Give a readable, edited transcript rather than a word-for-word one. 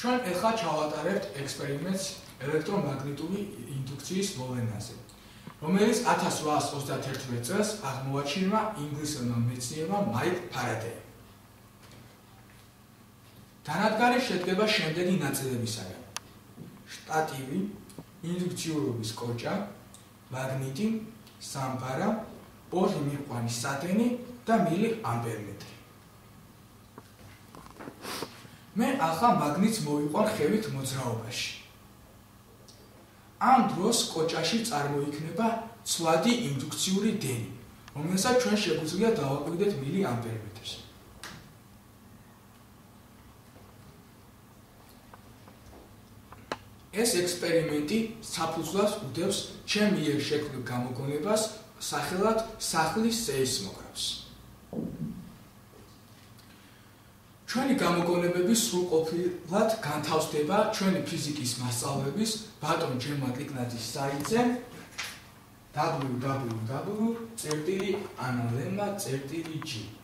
ჩვენ ახლა ჩავატარებთ ექსპერიმენტს ელექტრომაგნიტური ინდუქციის მოვლენაზე, რომელიც 1831 წელს აღმოაჩინა ინგლისელმა მეცნიერმა მაიკ ფარადეიმ. დანადგარი შედგება შემდეგი ნაწილებისაგან: შტატივი, ინდუქციურობის კოჭა, მაგნიტი, სამბარა, ორი მიყვანი სადენი და მილი ამპერმეტრი. მე ახლა მაგნიტს მოვიყვან ხევით მოძრაობაში. ამ დროს კოჭაში წარმოიქმნება ცვლადი ინდუქციური დენი, რომელსაც ჩვენ შეგვიძლია დავაკვირდეთ მილი ამპერმეტრს. ეს ექსპერიმენტი საფუძვლად უდევს ჩემ მიერ შექმნილ გამოგონებას სახელად სახლის სეისმოგრაფს. ჩვენი გამოგონებები სრულყოფილად განთავსდება ჩვენი ფიზიკის მასწავლებლების ბატონ ჯემა ტიკნაძის საიტზე www.analemma.g